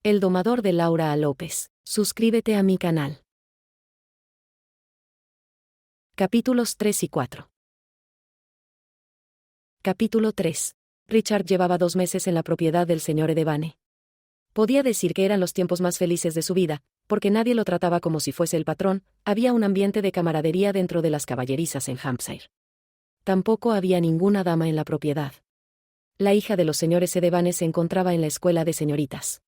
El domador de Laura A. López. Suscríbete a mi canal. Capítulos 3 y 4. Capítulo 3. Richard llevaba 2 meses en la propiedad del señor Devane. Podía decir que eran los tiempos más felices de su vida, porque nadie lo trataba como si fuese el patrón, había un ambiente de camaradería dentro de las caballerizas en Hampshire. Tampoco había ninguna dama en la propiedad. La hija de los señores Devane se encontraba en la escuela de señoritas.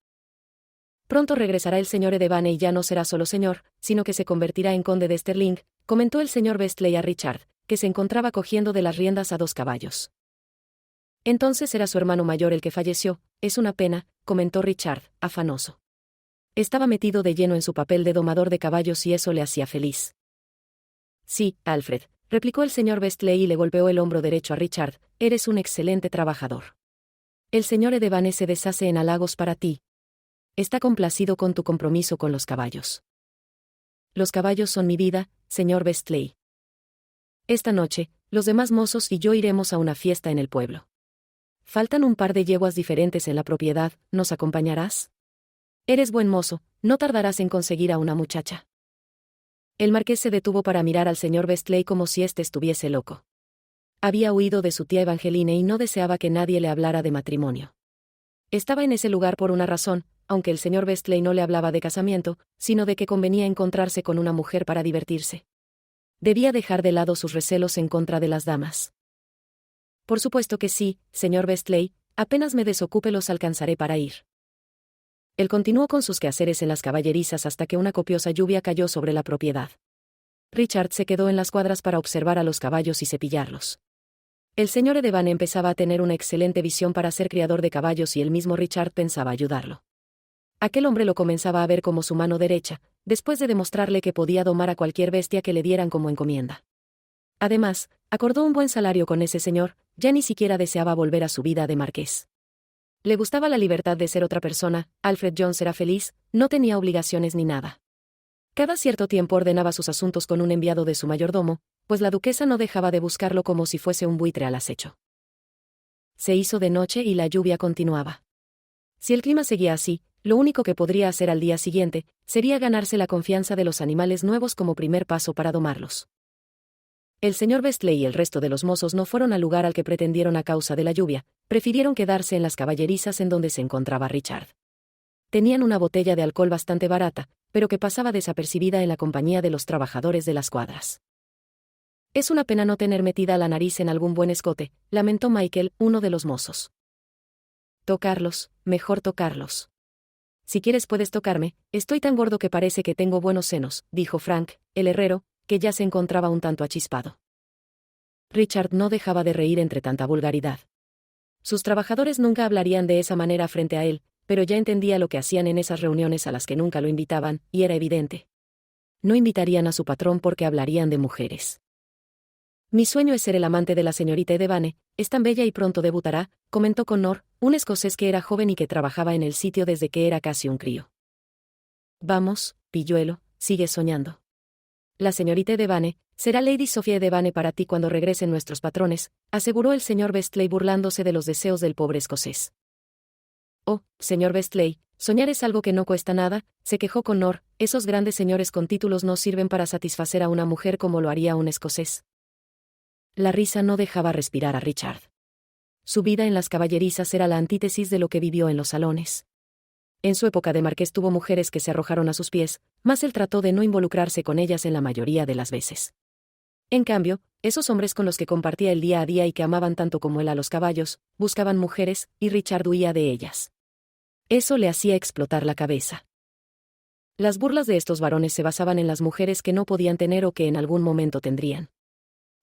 Pronto regresará el señor Devane y ya no será solo señor, sino que se convertirá en conde de Sterling, comentó el señor Bestley a Richard, que se encontraba cogiendo de las riendas a 2 caballos. Entonces era su hermano mayor el que falleció, es una pena, comentó Richard, afanoso. Estaba metido de lleno en su papel de domador de caballos y eso le hacía feliz. Sí, Alfred, replicó el señor Bestley y le golpeó el hombro derecho a Richard, eres un excelente trabajador. El señor Devane se deshace en halagos para ti. Está complacido con tu compromiso con los caballos. Los caballos son mi vida, señor Bestley. Esta noche, los demás mozos y yo iremos a una fiesta en el pueblo. Faltan un par de yeguas diferentes en la propiedad, ¿nos acompañarás? Eres buen mozo, no tardarás en conseguir a una muchacha. El marqués se detuvo para mirar al señor Bestley como si éste estuviese loco. Había huido de su tía Evangeline y no deseaba que nadie le hablara de matrimonio. Estaba en ese lugar por una razón, aunque el señor Bestley no le hablaba de casamiento, sino de que convenía encontrarse con una mujer para divertirse. Debía dejar de lado sus recelos en contra de las damas. Por supuesto que sí, señor Bestley, apenas me desocupe los alcanzaré para ir. Él continuó con sus quehaceres en las caballerizas hasta que una copiosa lluvia cayó sobre la propiedad. Richard se quedó en las cuadras para observar a los caballos y cepillarlos. El señor Devane empezaba a tener una excelente visión para ser criador de caballos y el mismo Richard pensaba ayudarlo. Aquel hombre lo comenzaba a ver como su mano derecha, después de demostrarle que podía domar a cualquier bestia que le dieran como encomienda. Además, acordó un buen salario con ese señor, ya ni siquiera deseaba volver a su vida de marqués. Le gustaba la libertad de ser otra persona, Alfred Jones era feliz, no tenía obligaciones ni nada. Cada cierto tiempo ordenaba sus asuntos con un enviado de su mayordomo, pues la duquesa no dejaba de buscarlo como si fuese un buitre al acecho. Se hizo de noche y la lluvia continuaba. Si el clima seguía así, lo único que podría hacer al día siguiente, sería ganarse la confianza de los animales nuevos como primer paso para domarlos. El señor Bestley y el resto de los mozos no fueron al lugar al que pretendieron a causa de la lluvia, prefirieron quedarse en las caballerizas en donde se encontraba Richard. Tenían una botella de alcohol bastante barata, pero que pasaba desapercibida en la compañía de los trabajadores de las cuadras. Es una pena no tener metida la nariz en algún buen escote, lamentó Michael, uno de los mozos. Tocarlos, mejor tocarlos. Si quieres puedes tocarme, estoy tan gordo que parece que tengo buenos senos, dijo Frank, el herrero, que ya se encontraba un tanto achispado. Richard no dejaba de reír entre tanta vulgaridad. Sus trabajadores nunca hablarían de esa manera frente a él, pero ya entendía lo que hacían en esas reuniones a las que nunca lo invitaban, y era evidente. No invitarían a su patrón porque hablarían de mujeres. Mi sueño es ser el amante de la señorita Devane, es tan bella y pronto debutará, comentó Connor, un escocés que era joven y que trabajaba en el sitio desde que era casi un crío. Vamos, pilluelo, sigue soñando. La señorita Devane, será Lady Sophia Devane para ti cuando regresen nuestros patrones, aseguró el señor Bestley burlándose de los deseos del pobre escocés. Oh, señor Bestley, soñar es algo que no cuesta nada, se quejó Connor, esos grandes señores con títulos no sirven para satisfacer a una mujer como lo haría un escocés. La risa no dejaba respirar a Richard. Su vida en las caballerizas era la antítesis de lo que vivió en los salones. En su época de marqués tuvo mujeres que se arrojaron a sus pies, mas él trató de no involucrarse con ellas en la mayoría de las veces. En cambio, esos hombres con los que compartía el día a día y que amaban tanto como él a los caballos, buscaban mujeres, y Richard huía de ellas. Eso le hacía explotar la cabeza. Las burlas de estos varones se basaban en las mujeres que no podían tener o que en algún momento tendrían.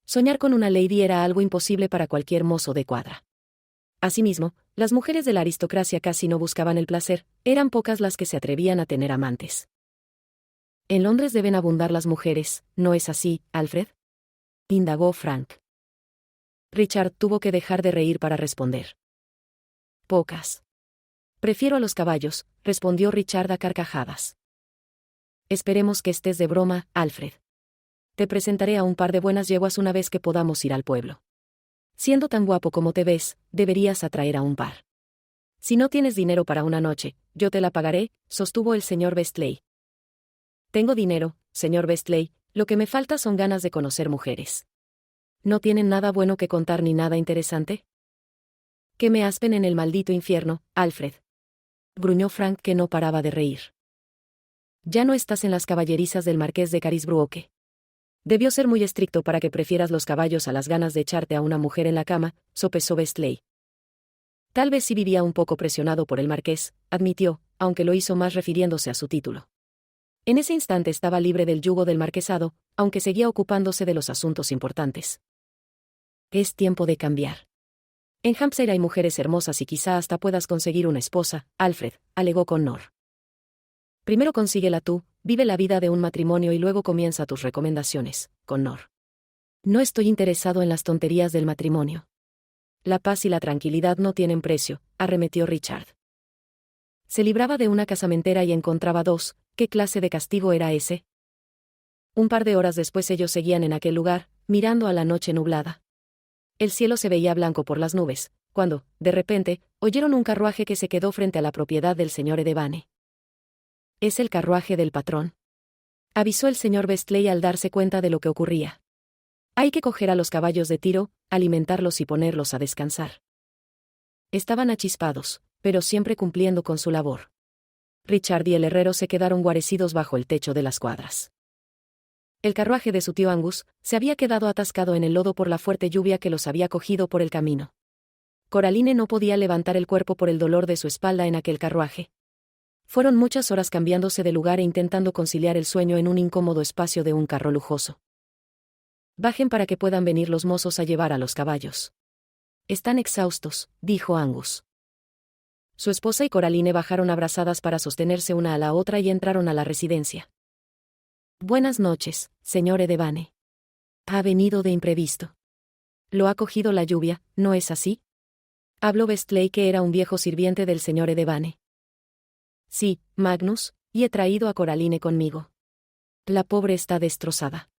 Soñar con una lady era algo imposible para cualquier mozo de cuadra. Asimismo, las mujeres de la aristocracia casi no buscaban el placer, eran pocas las que se atrevían a tener amantes. En Londres deben abundar las mujeres, ¿no es así, Alfred?, indagó Frank. Richard tuvo que dejar de reír para responder. Pocas. Prefiero a los caballos, respondió Richard a carcajadas. Esperemos que estés de broma, Alfred. Te presentaré a un par de buenas yeguas una vez que podamos ir al pueblo. Siendo tan guapo como te ves, deberías atraer a un par. Si no tienes dinero para una noche, yo te la pagaré, sostuvo el señor Bestley. Tengo dinero, señor Bestley, lo que me falta son ganas de conocer mujeres. ¿No tienen nada bueno que contar ni nada interesante? Que me aspen en el maldito infierno, Alfred. Gruñó Frank, que no paraba de reír. Ya no estás en las caballerizas del marqués de Carisbrooke. Debió ser muy estricto para que prefieras los caballos a las ganas de echarte a una mujer en la cama, sopesó Bestley. Tal vez sí vivía un poco presionado por el marqués, admitió, aunque lo hizo más refiriéndose a su título. En ese instante estaba libre del yugo del marquesado, aunque seguía ocupándose de los asuntos importantes. Es tiempo de cambiar. En Hampshire hay mujeres hermosas y quizá hasta puedas conseguir una esposa, Alfred, alegó Connor. Primero consíguela tú, vive la vida de un matrimonio y luego comienza tus recomendaciones, Connor. No estoy interesado en las tonterías del matrimonio. La paz y la tranquilidad no tienen precio, arremetió Richard. Se libraba de una casamentera y encontraba dos. ¿Qué clase de castigo era ese? Un par de horas después ellos seguían en aquel lugar, mirando a la noche nublada. El cielo se veía blanco por las nubes, cuando, de repente, oyeron un carruaje que se quedó frente a la propiedad del señor Edevane. «Es el carruaje del patrón», avisó el señor Bestley al darse cuenta de lo que ocurría. «Hay que coger a los caballos de tiro, alimentarlos y ponerlos a descansar». Estaban achispados, pero siempre cumpliendo con su labor. Richard y el herrero se quedaron guarecidos bajo el techo de las cuadras. El carruaje de su tío Angus se había quedado atascado en el lodo por la fuerte lluvia que los había cogido por el camino. Coraline no podía levantar el cuerpo por el dolor de su espalda en aquel carruaje. Fueron muchas horas cambiándose de lugar e intentando conciliar el sueño en un incómodo espacio de un carro lujoso. «Bajen para que puedan venir los mozos a llevar a los caballos». «Están exhaustos», dijo Angus. Su esposa y Coraline bajaron abrazadas para sostenerse una a la otra y entraron a la residencia. «Buenas noches, señor Edevane. Ha venido de imprevisto. Lo ha cogido la lluvia, ¿no es así?», habló Bestley, que era un viejo sirviente del señor Edevane. «Sí, Magnus, y he traído a Coraline conmigo. La pobre está destrozada».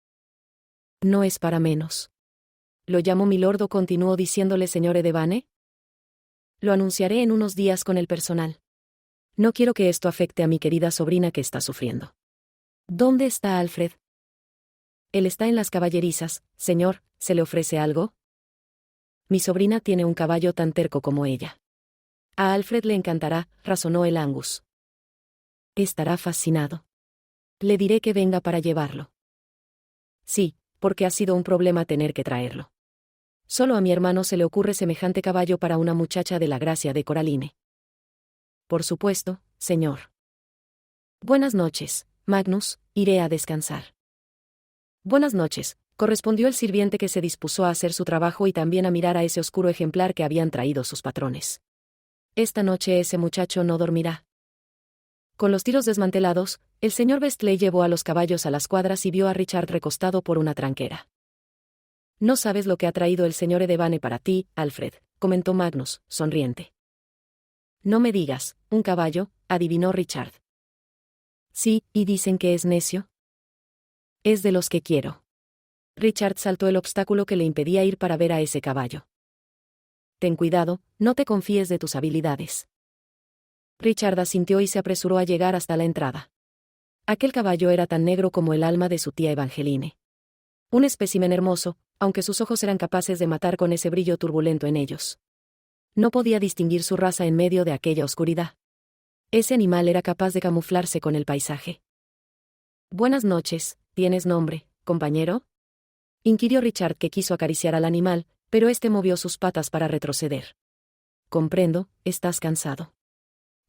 «No es para menos». «¿Lo llamo milord o continuó diciéndole señor Edevane?» «Lo anunciaré en unos días con el personal. No quiero que esto afecte a mi querida sobrina que está sufriendo». «¿Dónde está Alfred?» «Él está en las caballerizas, señor, ¿se le ofrece algo?» «Mi sobrina tiene un caballo tan terco como ella». «A Alfred le encantará», razonó el Angus. «Estará fascinado. Le diré que venga para llevarlo». «Sí, porque ha sido un problema tener que traerlo. Solo a mi hermano se le ocurre semejante caballo para una muchacha de la gracia de Coraline». «Por supuesto, señor». «Buenas noches, Magnus, iré a descansar». «Buenas noches», correspondió el sirviente, que se dispuso a hacer su trabajo y también a mirar a ese oscuro ejemplar que habían traído sus patrones. «Esta noche ese muchacho no dormirá». Con los tiros desmantelados, el señor Bestley llevó a los caballos a las cuadras y vio a Richard recostado por una tranquera. «No sabes lo que ha traído el señor Edevane para ti, Alfred», comentó Magnus, sonriente. «No me digas, un caballo», adivinó Richard. «Sí, y dicen que es necio». «Es de los que quiero». Richard saltó el obstáculo que le impedía ir para ver a ese caballo. «Ten cuidado, no te confíes de tus habilidades». Richard asintió y se apresuró a llegar hasta la entrada. Aquel caballo era tan negro como el alma de su tía Evangeline. Un espécimen hermoso, aunque sus ojos eran capaces de matar con ese brillo turbulento en ellos. No podía distinguir su raza en medio de aquella oscuridad. Ese animal era capaz de camuflarse con el paisaje. «Buenas noches, ¿tienes nombre, compañero?», inquirió Richard, que quiso acariciar al animal, pero éste movió sus patas para retroceder. «Comprendo, estás cansado.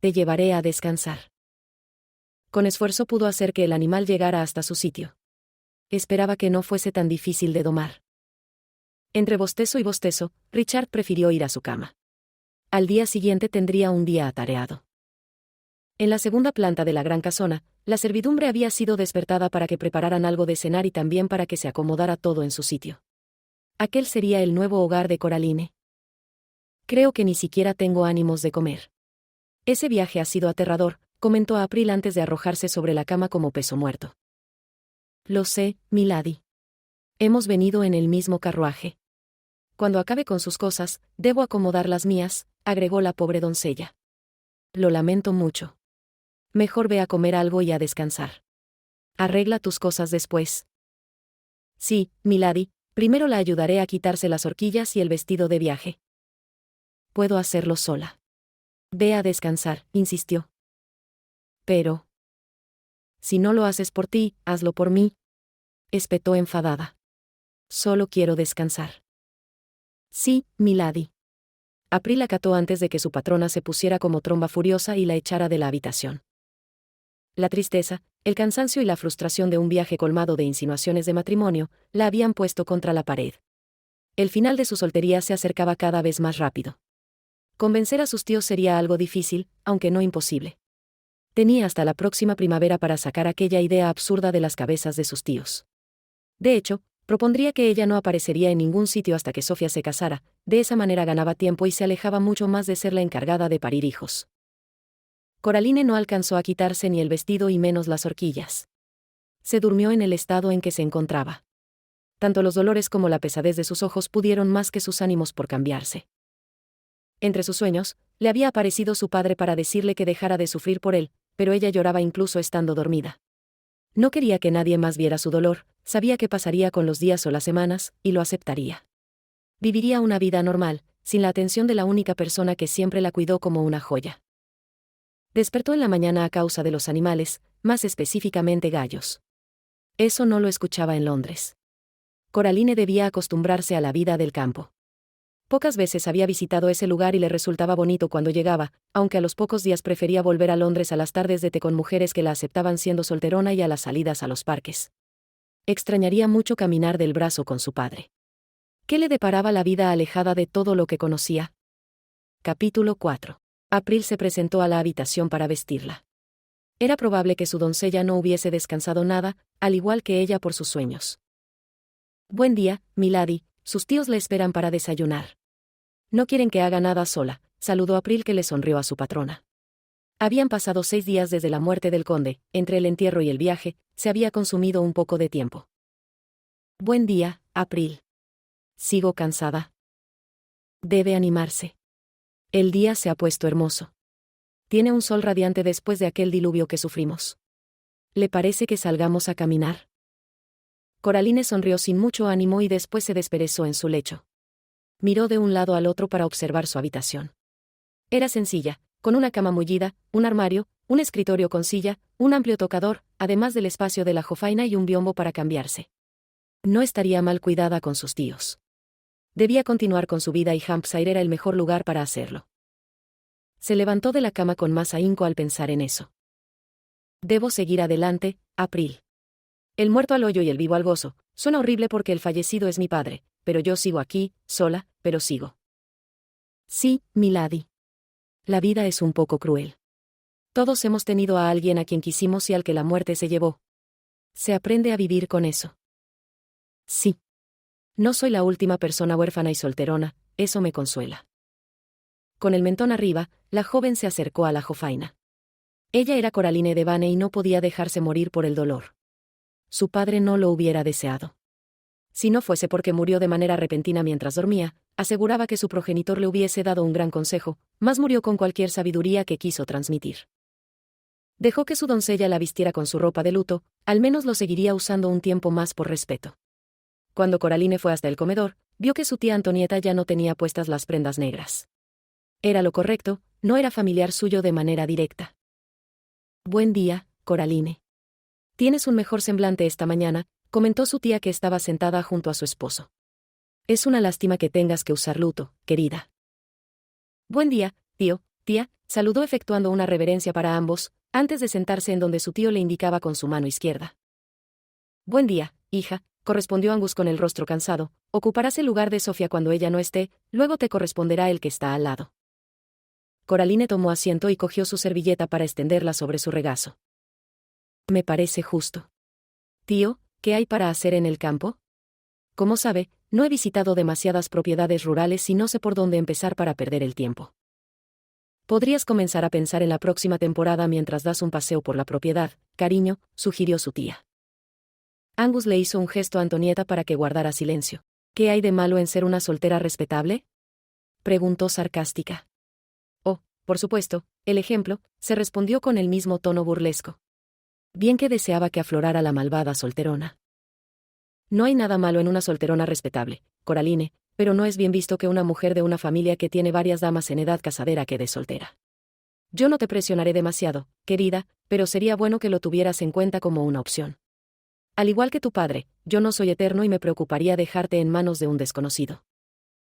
Te llevaré a descansar». Con esfuerzo pudo hacer que el animal llegara hasta su sitio. Esperaba que no fuese tan difícil de domar. Entre bostezo y bostezo, Richard prefirió ir a su cama. Al día siguiente tendría un día atareado. En la segunda planta de la gran casona, la servidumbre había sido despertada para que prepararan algo de cenar y también para que se acomodara todo en su sitio. Aquel sería el nuevo hogar de Coraline. «Creo que ni siquiera tengo ánimos de comer. Ese viaje ha sido aterrador», comentó April antes de arrojarse sobre la cama como peso muerto. «Lo sé, milady. Hemos venido en el mismo carruaje. Cuando acabe con sus cosas, debo acomodar las mías», agregó la pobre doncella. Lo lamento mucho. Mejor ve a comer algo y a descansar. Arregla tus cosas después. Sí, milady, primero la ayudaré a quitarse las horquillas y el vestido de viaje. Puedo hacerlo sola. Ve a descansar, insistió. Pero... si no lo haces por ti, hazlo por mí, espetó enfadada. Solo quiero descansar. Sí, milady. April acató antes de que su patrona se pusiera como tromba furiosa y la echara de la habitación. La tristeza, el cansancio y la frustración de un viaje colmado de insinuaciones de matrimonio, la habían puesto contra la pared. El final de su soltería se acercaba cada vez más rápido. Convencer a sus tíos sería algo difícil, aunque no imposible. Tenía hasta la próxima primavera para sacar aquella idea absurda de las cabezas de sus tíos. De hecho, propondría que ella no aparecería en ningún sitio hasta que Sofía se casara, de esa manera ganaba tiempo y se alejaba mucho más de ser la encargada de parir hijos. Coraline no alcanzó a quitarse ni el vestido y menos las horquillas. Se durmió en el estado en que se encontraba. Tanto los dolores como la pesadez de sus ojos pudieron más que sus ánimos por cambiarse. Entre sus sueños, le había aparecido su padre para decirle que dejara de sufrir por él, pero ella lloraba incluso estando dormida. No quería que nadie más viera su dolor, sabía que pasaría con los días o las semanas, y lo aceptaría. Viviría una vida normal, sin la atención de la única persona que siempre la cuidó como una joya. Despertó en la mañana a causa de los animales, más específicamente gallos. Eso no lo escuchaba en Londres. Coraline debía acostumbrarse a la vida del campo. Pocas veces había visitado ese lugar y le resultaba bonito cuando llegaba, aunque a los pocos días prefería volver a Londres a las tardes de té con mujeres que la aceptaban siendo solterona y a las salidas a los parques. Extrañaría mucho caminar del brazo con su padre. ¿Qué le deparaba la vida alejada de todo lo que conocía? Capítulo 4. April se presentó a la habitación para vestirla. Era probable que su doncella no hubiese descansado nada, al igual que ella por sus sueños. Buen día, milady, sus tíos le esperan para desayunar. No quieren que haga nada sola, saludó April, que le sonrió a su patrona. Habían pasado 6 días desde la muerte del conde, entre el entierro y el viaje, se había consumido un poco de tiempo. Buen día, April. Sigo cansada. Debe animarse. El día se ha puesto hermoso. Tiene un sol radiante después de aquel diluvio que sufrimos. ¿Le parece que salgamos a caminar? Coraline sonrió sin mucho ánimo y después se desperezó en su lecho. Miró de un lado al otro para observar su habitación. Era sencilla, con una cama mullida, un armario, un escritorio con silla, un amplio tocador, además del espacio de la jofaina y un biombo para cambiarse. No estaría mal cuidada con sus tíos. Debía continuar con su vida y Hampshire era el mejor lugar para hacerlo. Se levantó de la cama con más ahínco al pensar en eso. Debo seguir adelante, April. El muerto al hoyo y el vivo al gozo. Suena horrible porque el fallecido es mi padre, pero yo sigo aquí, sola, pero sigo. Sí, milady. La vida es un poco cruel. Todos hemos tenido a alguien a quien quisimos y al que la muerte se llevó. Se aprende a vivir con eso. Sí. No soy la última persona huérfana y solterona, eso me consuela. Con el mentón arriba, la joven se acercó a la jofaina. Ella era Coraline Devane y no podía dejarse morir por el dolor. Su padre no lo hubiera deseado. Si no fuese porque murió de manera repentina mientras dormía, aseguraba que su progenitor le hubiese dado un gran consejo, mas murió con cualquier sabiduría que quiso transmitir. Dejó que su doncella la vistiera con su ropa de luto, al menos lo seguiría usando un tiempo más por respeto. Cuando Coraline fue hasta el comedor, vio que su tía Antonieta ya no tenía puestas las prendas negras. Era lo correcto, no era familiar suyo de manera directa. Buen día, Coraline. Tienes un mejor semblante esta mañana, comentó su tía que estaba sentada junto a su esposo. Es una lástima que tengas que usar luto, querida. Buen día, tío, tía, saludó efectuando una reverencia para ambos, antes de sentarse en donde su tío le indicaba con su mano izquierda. Buen día, hija, correspondió Angus con el rostro cansado, ocuparás el lugar de Sofía cuando ella no esté, luego te corresponderá el que está al lado. Coraline tomó asiento y cogió su servilleta para extenderla sobre su regazo. Me parece justo. Tío, ¿qué hay para hacer en el campo? Como sabe, no he visitado demasiadas propiedades rurales y no sé por dónde empezar para perder el tiempo. Podrías comenzar a pensar en la próxima temporada mientras das un paseo por la propiedad, cariño, sugirió su tía. Angus le hizo un gesto a Antonieta para que guardara silencio. ¿Qué hay de malo en ser una soltera respetable?, preguntó sarcástica. Oh, por supuesto, el ejemplo, se respondió con el mismo tono burlesco. Bien que deseaba que aflorara la malvada solterona. No hay nada malo en una solterona respetable, Coraline, pero no es bien visto que una mujer de una familia que tiene varias damas en edad casadera quede soltera. Yo no te presionaré demasiado, querida, pero sería bueno que lo tuvieras en cuenta como una opción. Al igual que tu padre, yo no soy eterno y me preocuparía dejarte en manos de un desconocido.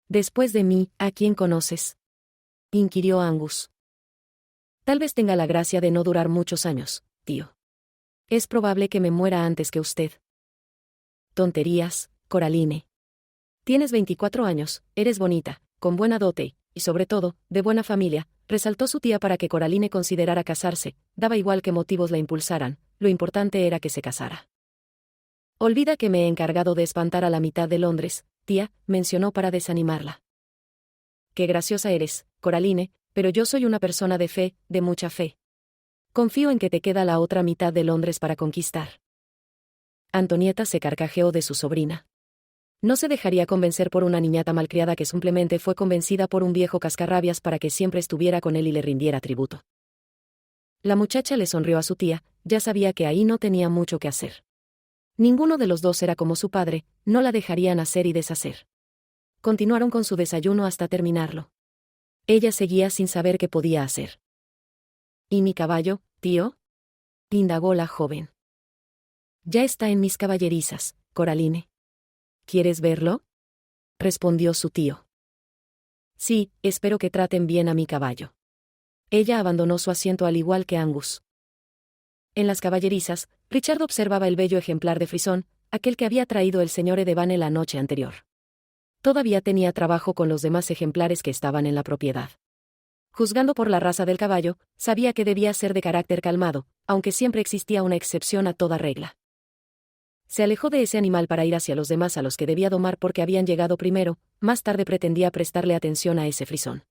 Después de mí, ¿a quién conoces?, inquirió Angus. Tal vez tenga la gracia de no durar muchos años, tío. Es probable que me muera antes que usted. Tonterías, Coraline. Tienes 24 años, eres bonita, con buena dote, y sobre todo, de buena familia, resaltó su tía para que Coraline considerara casarse, daba igual qué motivos la impulsaran, lo importante era que se casara. Olvida que me he encargado de espantar a la mitad de Londres, tía, mencionó para desanimarla. Qué graciosa eres, Coraline, pero yo soy una persona de fe, de mucha fe. Confío en que te queda la otra mitad de Londres para conquistar. Antonieta se carcajeó de su sobrina. No se dejaría convencer por una niñata malcriada que simplemente fue convencida por un viejo cascarrabias para que siempre estuviera con él y le rindiera tributo. La muchacha le sonrió a su tía, ya sabía que ahí no tenía mucho que hacer. Ninguno de los dos era como su padre, no la dejarían hacer y deshacer. Continuaron con su desayuno hasta terminarlo. Ella seguía sin saber qué podía hacer. ¿Y mi caballo, tío?, indagó la joven. Ya está en mis caballerizas, Coraline. ¿Quieres verlo?, respondió su tío. Sí, espero que traten bien a mi caballo. Ella abandonó su asiento al igual que Angus. En las caballerizas, Richard observaba el bello ejemplar de frisón, aquel que había traído el señor Edevane la noche anterior. Todavía tenía trabajo con los demás ejemplares que estaban en la propiedad. Juzgando por la raza del caballo, sabía que debía ser de carácter calmado, aunque siempre existía una excepción a toda regla. Se alejó de ese animal para ir hacia los demás a los que debía domar porque habían llegado primero, más tarde pretendía prestarle atención a ese frisón.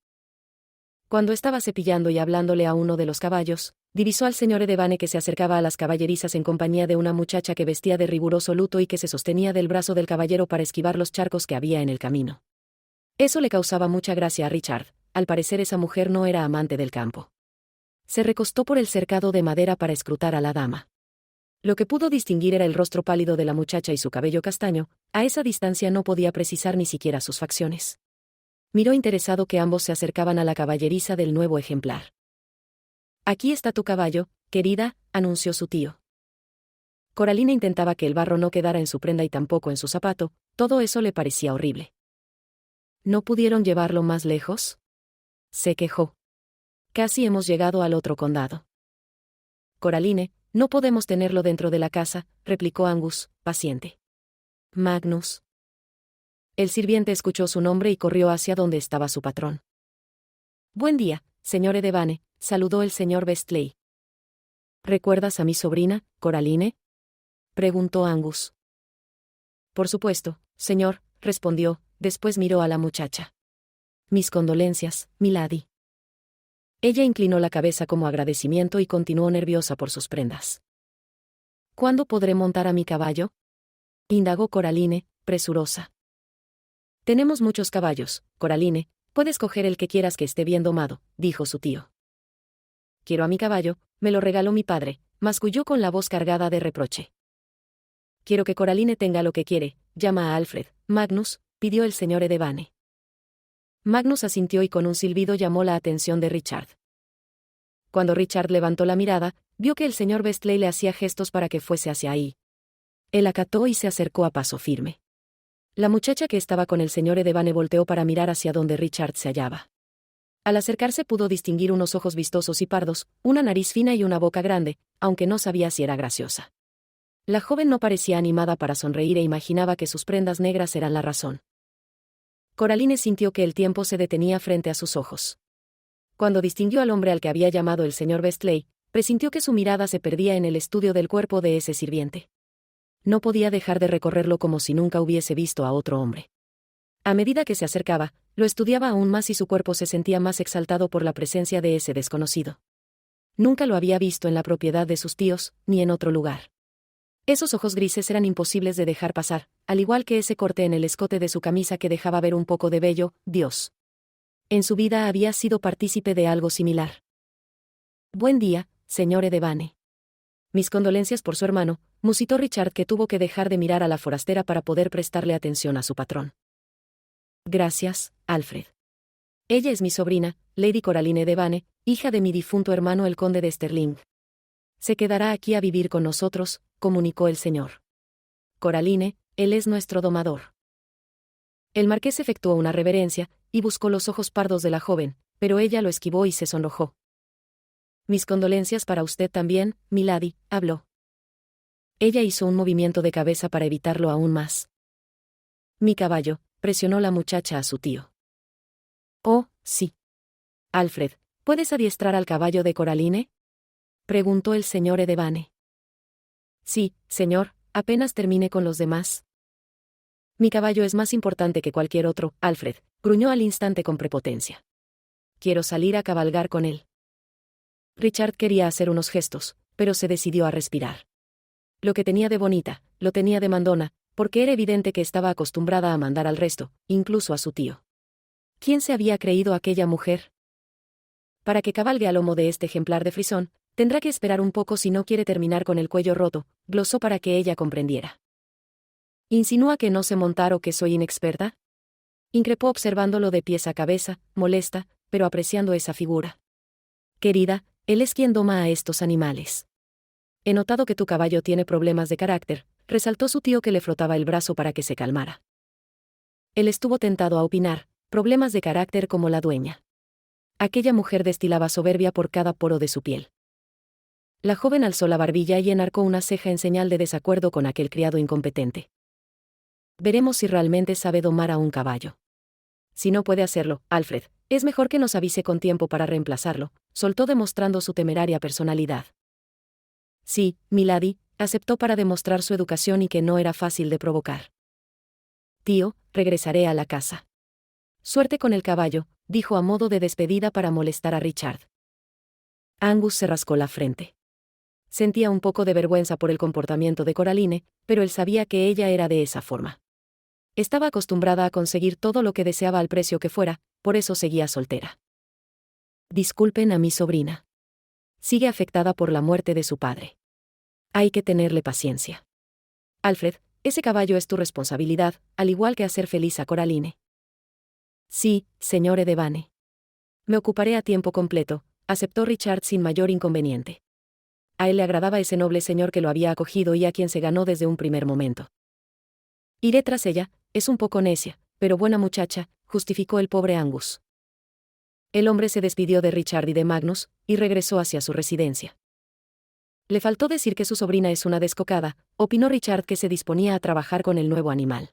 Cuando estaba cepillando y hablándole a uno de los caballos, divisó al señor Edevane que se acercaba a las caballerizas en compañía de una muchacha que vestía de riguroso luto y que se sostenía del brazo del caballero para esquivar los charcos que había en el camino. Eso le causaba mucha gracia a Richard, al parecer esa mujer no era amante del campo. Se recostó por el cercado de madera para escrutar a la dama. Lo que pudo distinguir era el rostro pálido de la muchacha y su cabello castaño, a esa distancia no podía precisar ni siquiera sus facciones. Miró interesado que ambos se acercaban a la caballeriza del nuevo ejemplar. Aquí está tu caballo, querida, anunció su tío. Coraline intentaba que el barro no quedara en su prenda y tampoco en su zapato, todo eso le parecía horrible. ¿No pudieron llevarlo más lejos?, se quejó. Casi hemos llegado al otro condado. Coraline, no podemos tenerlo dentro de la casa, replicó Angus, paciente. Magnus. El sirviente escuchó su nombre y corrió hacia donde estaba su patrón. Buen día, señor Edevane, saludó el señor Bestley. ¿Recuerdas a mi sobrina, Coraline?, preguntó Angus. Por supuesto, señor, respondió, después miró a la muchacha. Mis condolencias, milady. Ella inclinó la cabeza como agradecimiento y continuó nerviosa por sus prendas. ¿Cuándo podré montar a mi caballo?, indagó Coraline, presurosa. Tenemos muchos caballos, Coraline, puedes coger el que quieras que esté bien domado, dijo su tío. Quiero a mi caballo, me lo regaló mi padre, masculló con la voz cargada de reproche. Quiero que Coraline tenga lo que quiere, llama a Alfred, Magnus, pidió el señor Edevane. Magnus asintió y con un silbido llamó la atención de Richard. Cuando Richard levantó la mirada, vio que el señor Bestley le hacía gestos para que fuese hacia ahí. Él acató y se acercó a paso firme. La muchacha que estaba con el señor Edevane volteó para mirar hacia donde Richard se hallaba. Al acercarse pudo distinguir unos ojos vistosos y pardos, una nariz fina y una boca grande, aunque no sabía si era graciosa. La joven no parecía animada para sonreír e imaginaba que sus prendas negras eran la razón. Coraline sintió que el tiempo se detenía frente a sus ojos. Cuando distinguió al hombre al que había llamado el señor Bestley, presintió que su mirada se perdía en el estudio del cuerpo de ese sirviente. No podía dejar de recorrerlo como si nunca hubiese visto a otro hombre. A medida que se acercaba, lo estudiaba aún más y su cuerpo se sentía más exaltado por la presencia de ese desconocido. Nunca lo había visto en la propiedad de sus tíos, ni en otro lugar. Esos ojos grises eran imposibles de dejar pasar, al igual que ese corte en el escote de su camisa que dejaba ver un poco de vello, Dios. En su vida había sido partícipe de algo similar. Buen día, señor Devane. Mis condolencias por su hermano, musitó Richard, que tuvo que dejar de mirar a la forastera para poder prestarle atención a su patrón. Gracias, Alfred. Ella es mi sobrina, Lady Coraline Devane, hija de mi difunto hermano el conde de Sterling. Se quedará aquí a vivir con nosotros, comunicó el señor. Coraline, él es nuestro domador. El marqués efectuó una reverencia, y buscó los ojos pardos de la joven, pero ella lo esquivó y se sonrojó. Mis condolencias para usted también, milady, habló. Ella hizo un movimiento de cabeza para evitarlo aún más. Mi caballo, presionó la muchacha a su tío. Oh, sí. Alfred, ¿puedes adiestrar al caballo de Coraline? Preguntó el señor Devane. Sí, señor, apenas termine con los demás. Mi caballo es más importante que cualquier otro, Alfred, gruñó al instante con prepotencia. Quiero salir a cabalgar con él. Richard quería hacer unos gestos, pero se decidió a respirar. Lo que tenía de bonita, lo tenía de mandona, porque era evidente que estaba acostumbrada a mandar al resto, incluso a su tío. ¿Quién se había creído aquella mujer? Para que cabalgue al lomo de este ejemplar de frisón, tendrá que esperar un poco si no quiere terminar con el cuello roto, glosó para que ella comprendiera. ¿Insinúa que no sé montar o que soy inexperta? Increpó observándolo de pies a cabeza, molesta, pero apreciando esa figura. Querida, él es quien doma a estos animales. He notado que tu caballo tiene problemas de carácter, resaltó su tío, que le frotaba el brazo para que se calmara. Él estuvo tentado a opinar, problemas de carácter como la dueña. Aquella mujer destilaba soberbia por cada poro de su piel. La joven alzó la barbilla y enarcó una ceja en señal de desacuerdo con aquel criado incompetente. Veremos si realmente sabe domar a un caballo. Si no puede hacerlo, Alfred, es mejor que nos avise con tiempo para reemplazarlo, soltó demostrando su temeraria personalidad. Sí, milady, aceptó para demostrar su educación y que no era fácil de provocar. Tío, regresaré a la casa. Suerte con el caballo, dijo a modo de despedida para molestar a Richard. Angus se rascó la frente. Sentía un poco de vergüenza por el comportamiento de Coraline, pero él sabía que ella era de esa forma. Estaba acostumbrada a conseguir todo lo que deseaba al precio que fuera, por eso seguía soltera. Disculpen a mi sobrina. Sigue afectada por la muerte de su padre. Hay que tenerle paciencia. Alfred, ese caballo es tu responsabilidad, al igual que hacer feliz a Coraline. Sí, señor Devane. Me ocuparé a tiempo completo, aceptó Richard sin mayor inconveniente. A él le agradaba ese noble señor que lo había acogido y a quien se ganó desde un primer momento. Iré tras ella, es un poco necia, pero buena muchacha, justificó el pobre Angus. El hombre se despidió de Richard y de Magnus, y regresó hacia su residencia. Le faltó decir que su sobrina es una descocada, opinó Richard, que se disponía a trabajar con el nuevo animal.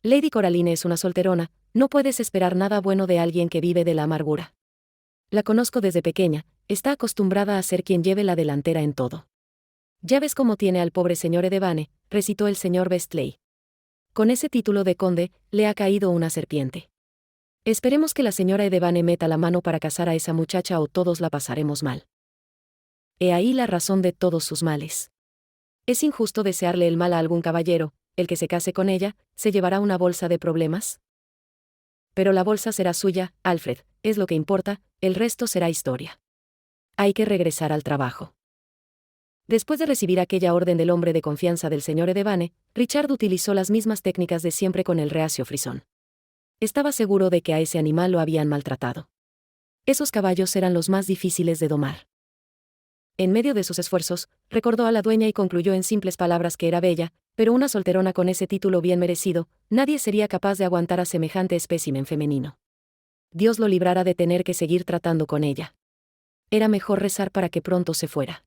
Lady Coraline es una solterona, no puedes esperar nada bueno de alguien que vive de la amargura. La conozco desde pequeña, está acostumbrada a ser quien lleve la delantera en todo. Ya ves cómo tiene al pobre señor Devane, recitó el señor Bestley. Con ese título de conde, le ha caído una serpiente. Esperemos que la señora Devane meta la mano para casar a esa muchacha o todos la pasaremos mal. He ahí la razón de todos sus males. Es injusto desearle el mal a algún caballero, el que se case con ella, ¿se llevará una bolsa de problemas? Pero la bolsa será suya, Alfred, es lo que importa, el resto será historia. Hay que regresar al trabajo. Después de recibir aquella orden del hombre de confianza del señor Devane, Richard utilizó las mismas técnicas de siempre con el reacio frisón. Estaba seguro de que a ese animal lo habían maltratado. Esos caballos eran los más difíciles de domar. En medio de sus esfuerzos, recordó a la dueña y concluyó en simples palabras que era bella, pero una solterona con ese título bien merecido, nadie sería capaz de aguantar a semejante espécimen femenino. Dios lo librara de tener que seguir tratando con ella. Era mejor rezar para que pronto se fuera.